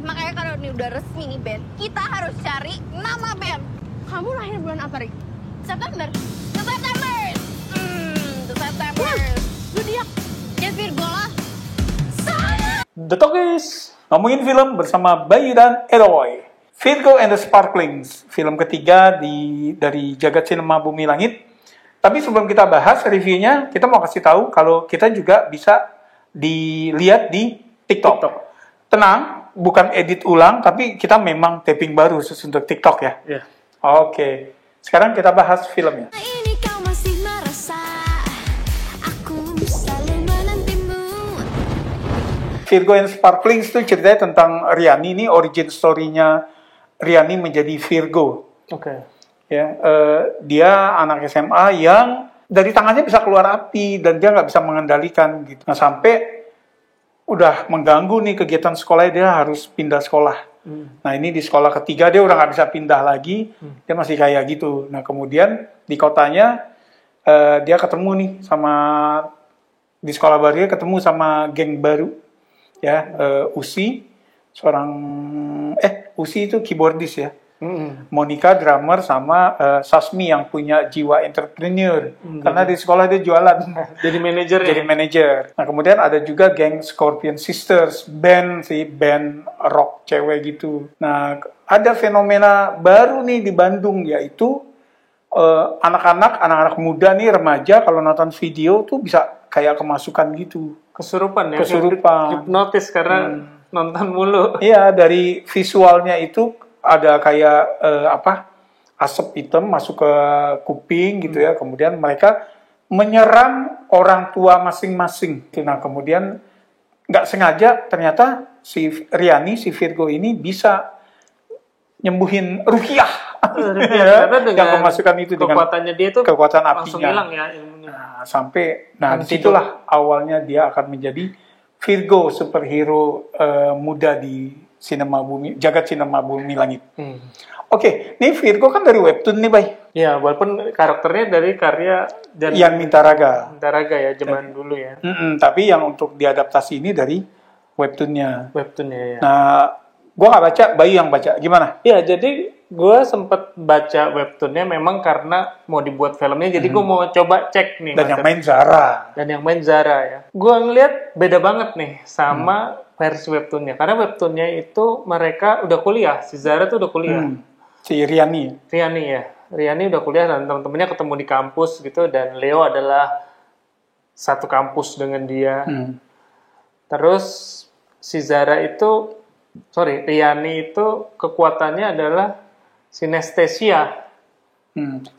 makanya kalau ini udah resmi nih band, kita harus cari nama band. Kamu lahir bulan apa, Rik? September. September. September. Zodiak. Ya Virgo lah. The Talkies, ngomongin film bersama Bayu dan Edoy. Virgo and the Sparklings, film ketiga dari Jagat Cinema Bumi Langit. Tapi sebelum kita bahas reviewnya, kita mau kasih tahu kalau kita juga bisa dilihat di TikTok. Tenang, bukan edit ulang, tapi kita memang taping baru khusus untuk TikTok ya. Iya. Oke, sekarang kita bahas filmnya. Ini kau masih merasa aku selalu menantimu. Virgo and Sparklings itu ceritanya tentang Riani. Ini origin story-nya Riani menjadi Virgo. Oke. Ya, dia anak SMA yang dari tangannya bisa keluar api dan dia nggak bisa mengendalikan gitu. Nah sampai udah mengganggu nih kegiatan sekolahnya, dia harus pindah sekolah. Nah ini di sekolah ketiga dia udah nggak bisa pindah lagi, dia masih kayak gitu. Nah kemudian di kotanya dia ketemu nih sama, di sekolah barunya ketemu sama geng baru, ya Usi, Usi itu keyboardis ya. Monica drummer sama Sasmi yang punya jiwa entrepreneur karena di sekolah dia jualan Jadi manajer ya? jadi manajer. Nah kemudian ada juga geng Scorpion Sisters, band rock cewek gitu. Nah ada fenomena baru nih di Bandung, yaitu anak-anak muda nih, remaja kalau nonton video tuh bisa kayak kemasukan gitu. Kesurupan ya? Kesurupan. Hipnotis karena nonton mulu. Iya, dari visualnya itu ada kayak asap hitam masuk ke kuping gitu ya. Kemudian mereka menyerang orang tua masing-masing. Nah kemudian nggak sengaja ternyata si Riani, si Virgo ini bisa nyembuhin rukiah. Karena dengan yang kemasukan itu dengan kekuatannya dia tuh kekuatan langsung apinya. hilang ya ilmunya. Nah disitulah awalnya dia akan menjadi Virgo, superhero muda di Jagat Cinema Bumi Langit. Oke, ini Virgo kan dari webtoon nih, Bay. Ya, walaupun karakternya dari karya Yan Mintaraga ya, zaman dulu ya. Tapi yang untuk diadaptasi ini dari webtoonnya. Webtoonnya ya. Nah, gue nggak baca, Bayu yang baca. Gimana? Ya, jadi gue sempet baca webtoonnya memang karena mau dibuat filmnya, jadi gue mau coba cek nih. Dan yang main Zara. Dan yang main Zara ya. Gue ngeliat beda banget nih sama versi webtoonnya. Karena webtoonnya itu mereka udah kuliah. Si Zara tuh udah kuliah. Si Riani ya. Riani udah kuliah dan teman-temannya ketemu di kampus gitu. Dan Leo adalah satu kampus dengan dia. Terus si Zara itu, Riani itu kekuatannya adalah sinestesia.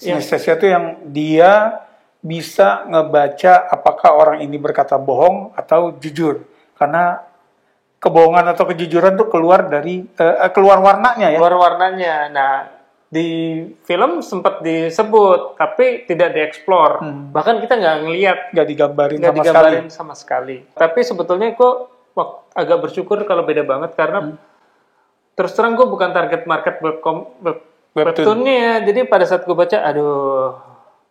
Sinestesia itu yang dia bisa ngebaca apakah orang ini berkata bohong atau jujur. Karena kebohongan atau kejujuran tuh keluar dari keluar warnanya ya. Keluar warnanya. Nah, di film sempat disebut tapi tidak dieksplor. Bahkan kita nggak digambarin sama sekali. Tapi sebetulnya kok agak bersyukur kalau beda banget karena terus terang gue bukan target market webtoonnya ya. Jadi pada saat gue baca, aduh,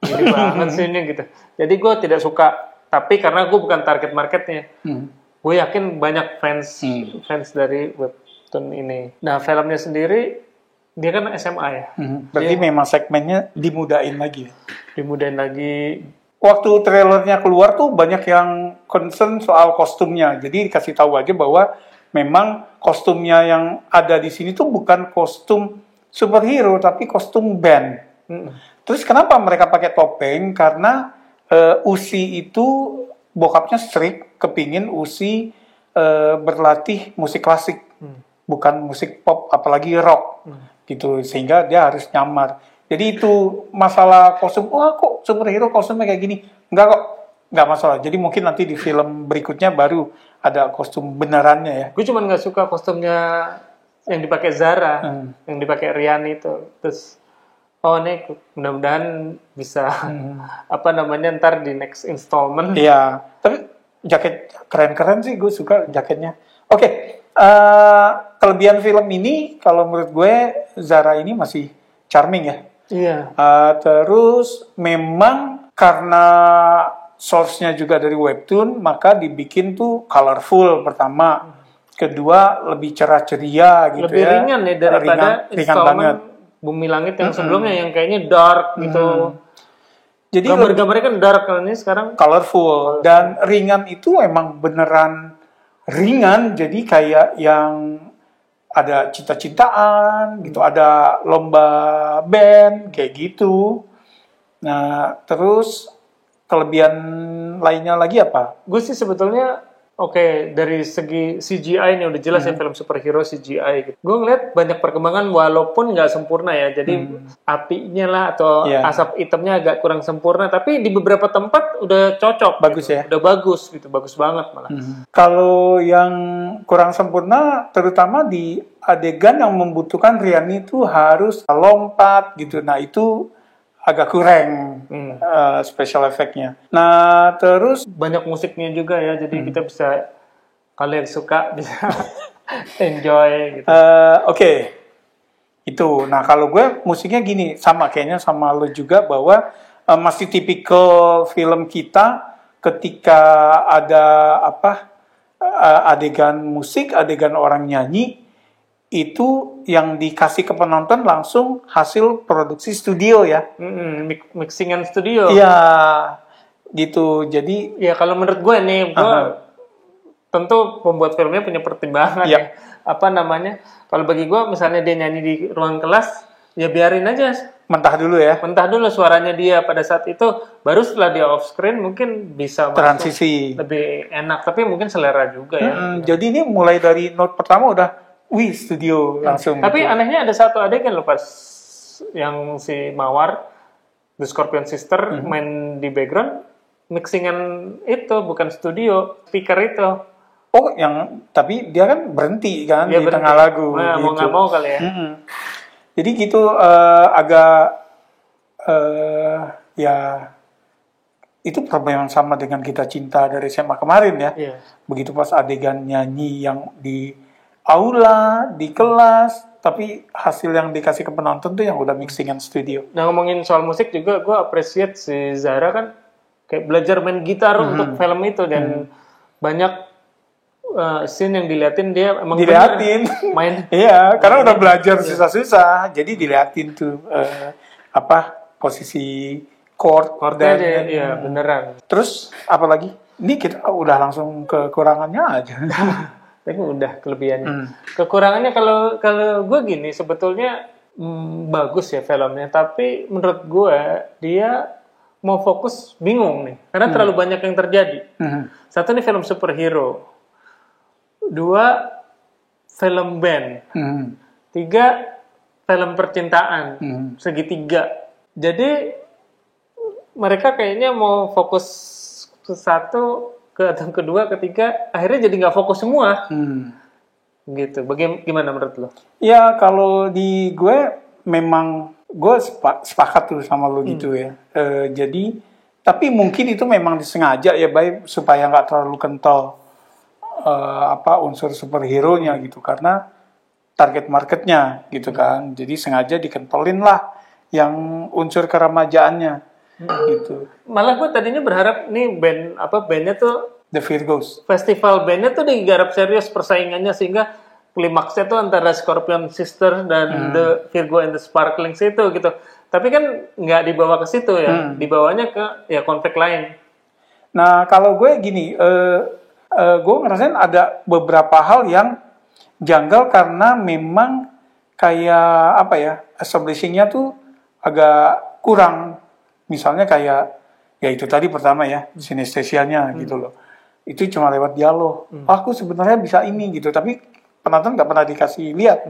ini banget sih ini gitu. Jadi gue tidak suka. Tapi karena gue bukan target marketnya, gue yakin banyak fans dari webtoon ini. Nah, filmnya sendiri dia kan SMA ya. Berarti memang segmennya dimudahin lagi. Dimudahin lagi. Waktu trailernya keluar tuh banyak yang concern soal kostumnya. Jadi dikasih tahu aja bahwa memang kostumnya yang ada di sini tuh bukan kostum superhero tapi kostum band. Terus kenapa mereka pakai topeng? Karena Usi itu bokapnya strict, kepingin Usi berlatih musik klasik, bukan musik pop, apalagi rock, gitu. Sehingga dia harus nyamar. Jadi itu masalah kostum. Wah, kok superhero kostumnya kayak gini? Enggak kok, enggak masalah. Jadi mungkin nanti di film berikutnya baru ada kostum benerannya ya. Gue cuma nggak suka kostumnya yang dipakai Zara, yang dipakai Riani itu. Terus, ini mudah-mudahan bisa ntar di next installment. Iya, tapi jaket keren-keren sih, gue suka jaketnya. Oke, kelebihan film ini kalau menurut gue Zara ini masih charming ya. Iya. Terus memang karena source-nya juga dari webtoon, maka dibikin tuh colorful pertama. kedua lebih cerah ceria gitu lebih ya. Ringan ya daripada ringan banget. Bumi Langit yang sebelumnya yang kayaknya dark gitu. Jadi gambar-gambarnya kan dark, kalau ini sekarang colorful. Dan ringan itu emang beneran ringan, jadi kayak yang ada cinta-cintaan gitu, ada lomba band kayak gitu. Nah, terus kelebihan lainnya lagi apa? Gue sih sebetulnya dari segi CGI ini udah jelas ya, film superhero CGI gitu. Gue ngeliat banyak perkembangan walaupun nggak sempurna ya. Jadi apinya lah atau asap hitamnya agak kurang sempurna, tapi di beberapa tempat udah cocok. Bagus gitu. ya? Udah bagus gitu, bagus banget malah. Kalau yang kurang sempurna, terutama di adegan yang membutuhkan Riani itu harus lompat gitu. Nah itu agak kurang special effect-nya. Nah, terus banyak musiknya juga ya, jadi kita bisa, kalian suka bisa enjoy gitu. Oke. Itu. Nah, kalau gue musiknya gini, sama kayaknya sama lo juga, bahwa masih tipikal film kita ketika ada adegan musik, adegan orang nyanyi, itu yang dikasih ke penonton langsung hasil produksi studio ya. Mixingan studio. Iya, gitu. Jadi ya kalau menurut gue nih, tentu pembuat filmnya punya pertimbangan ya. Apa namanya? Kalau bagi gue, misalnya dia nyanyi di ruang kelas, ya biarin aja. Mentah dulu ya. Mentah dulu suaranya dia pada saat itu, baru setelah dia off screen mungkin bisa transisi lebih enak. Tapi mungkin selera juga ya. Jadi ini mulai dari note pertama udah studio langsung. Tapi gitu. Anehnya ada satu adegan loh pas yang si Mawar, The Scorpion Sister, main di background, mixingan itu bukan studio, speaker itu. Oh, tapi dia kan berhenti kan di tengah lagu. Nah, gitu. Mau nggak mau kali ya. Jadi gitu agak ya itu problem yang sama dengan Kita Cinta dari SMA kemarin ya. Begitu pas adegan nyanyi yang di aula, di kelas, tapi hasil yang dikasih ke penonton tuh yang udah mixingan studio. Nah, ngomongin soal musik juga, gue appreciate si Zara kan kayak belajar main gitar untuk film itu, dan banyak scene yang diliatin dia emang main. Iya, karena udah belajar susah-susah, jadi diliatin tuh posisi chord dan iya beneran. Terus apa lagi? Ini kita udah langsung ke kekurangannya aja. Tapi udah kelebihannya. Kekurangannya kalau gue gini, sebetulnya bagus ya filmnya, tapi menurut gue dia mau fokus bingung nih, karena terlalu banyak yang terjadi. Satu nih film superhero, dua film band, tiga film percintaan, segitiga. Jadi mereka kayaknya mau fokus ke satu, atau kedua, ketiga, akhirnya jadi nggak fokus semua. Gitu. Gimana menurut lo? Ya, kalau di gue memang gue sepakat tuh sama lo gitu ya. Jadi, tapi mungkin itu memang disengaja ya, baik supaya nggak terlalu kental unsur superhero-nya gitu, karena target marketnya gitu kan. Jadi sengaja dikentolin lah yang unsur keremajaannya. Gitu. Malah gue tadinya berharap nih bandnya tuh The Virgos. Festival bandnya tuh digarap serius persaingannya, sehingga klimaksnya tuh antara Scorpion Sister dan The Virgo and the Sparklings itu gitu. Tapi kan nggak dibawa ke situ ya, dibawanya ke konflik lain. Nah, kalau gue gini, gue ngerasain ada beberapa hal yang janggal karena memang kayak establishing-nya tuh agak kurang. Misalnya kayak, ya itu tadi pertama ya, sinestesianya gitu loh. Itu cuma lewat dialog. Aku sebenarnya bisa ini gitu, tapi penonton nggak pernah dikasih lihat.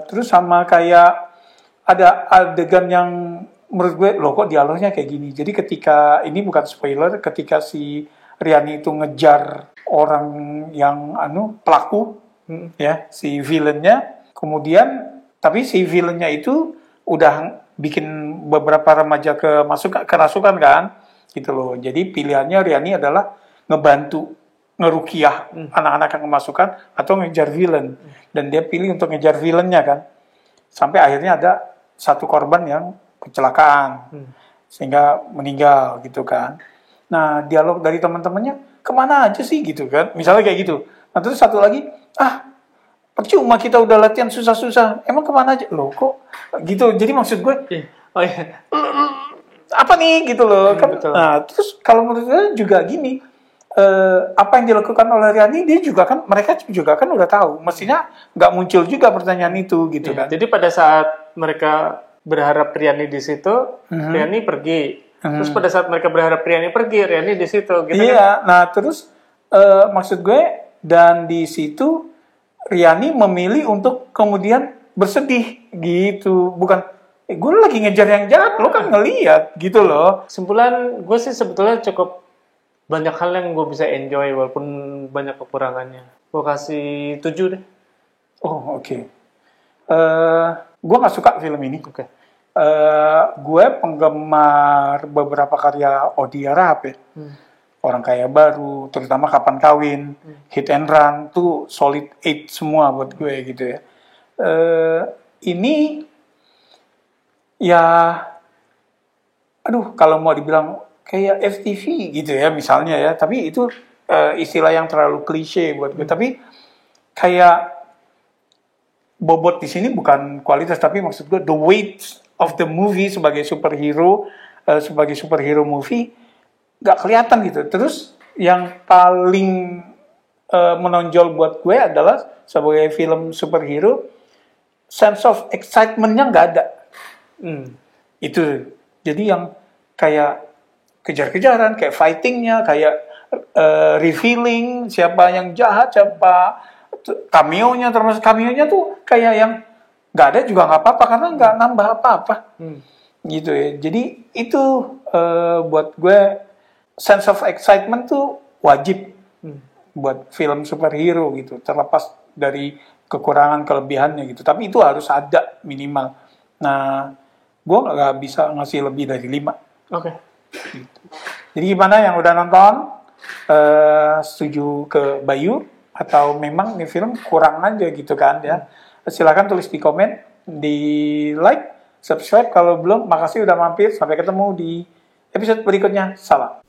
Terus sama kayak ada adegan yang menurut gue, loh kok dialognya kayak gini. Jadi ketika, ini bukan spoiler, ketika si Riani itu ngejar orang yang pelaku, ya, si villainnya, kemudian, tapi si villainnya itu udah bikin beberapa remaja kerasukan kan, gitu loh. Jadi pilihannya Riani adalah ngebantu ngerukiah anak-anak yang kemasukan atau ngejar villain, dan dia pilih untuk ngejar villainnya kan, sampai akhirnya ada satu korban yang kecelakaan sehingga meninggal gitu kan. Nah, dialog dari teman-temannya kemana aja sih gitu kan, misalnya kayak gitu. Nah terus satu lagi, percuma kita udah latihan susah-susah, emang kemana aja? Loh kok gitu, jadi maksud gue, Oh iya. apa nih gitu loh. Kan, betul. nah terus kalau menurut gue juga gini, apa yang dilakukan oleh Riani, mereka juga kan udah tahu, mestinya nggak muncul juga pertanyaan itu gitu kan. Jadi pada saat mereka berharap Riani di situ, Riani pergi. Terus pada saat mereka berharap Riani pergi, Riani di situ. Gitu iya, kan? Nah terus maksud gue, dan di situ Riani memilih untuk kemudian bersedih gitu, bukan gue lagi ngejar yang jahat, lo kan ngeliat gitu loh. Kesimpulan gue sih sebetulnya cukup banyak hal yang gue bisa enjoy walaupun banyak kekurangannya. Gue kasih 7 deh. Oh oke. Gue nggak suka film ini. Oke. Gue penggemar beberapa karya Odia Rahab ya. Orang Kaya Baru, terutama Kapan Kawin, Hit and Run, tuh solid 8 semua buat gue gitu ya. Ini ya, kalau mau dibilang kayak FTV gitu ya misalnya ya, tapi itu istilah yang terlalu klise buat gue. Tapi kayak bobot di sini bukan kualitas, tapi maksud gue the weight of the movie sebagai superhero movie nggak kelihatan gitu. Terus yang paling menonjol buat gue adalah sebagai film superhero, sense of excitement-nya nggak ada. Itu jadi yang kayak kejar-kejaran, kayak fighting-nya, kayak revealing siapa yang jahat, siapa cameo-nya, termasuk cameo-nya tuh kayak yang nggak ada juga nggak apa-apa karena nggak nambah apa-apa. Gitu ya. Jadi itu buat gue sense of excitement tuh wajib buat film superhero gitu, terlepas dari kekurangan kelebihannya gitu. Tapi itu harus ada minimal. Nah, gue nggak bisa ngasih lebih dari 5. Oke. Gitu. Jadi gimana yang udah nonton? Setuju ke Bayu atau memang nih film kurang aja gitu kan ya? Silakan tulis di komen, di like, subscribe kalau belum. Makasih udah mampir. Sampai ketemu di episode berikutnya. Salam.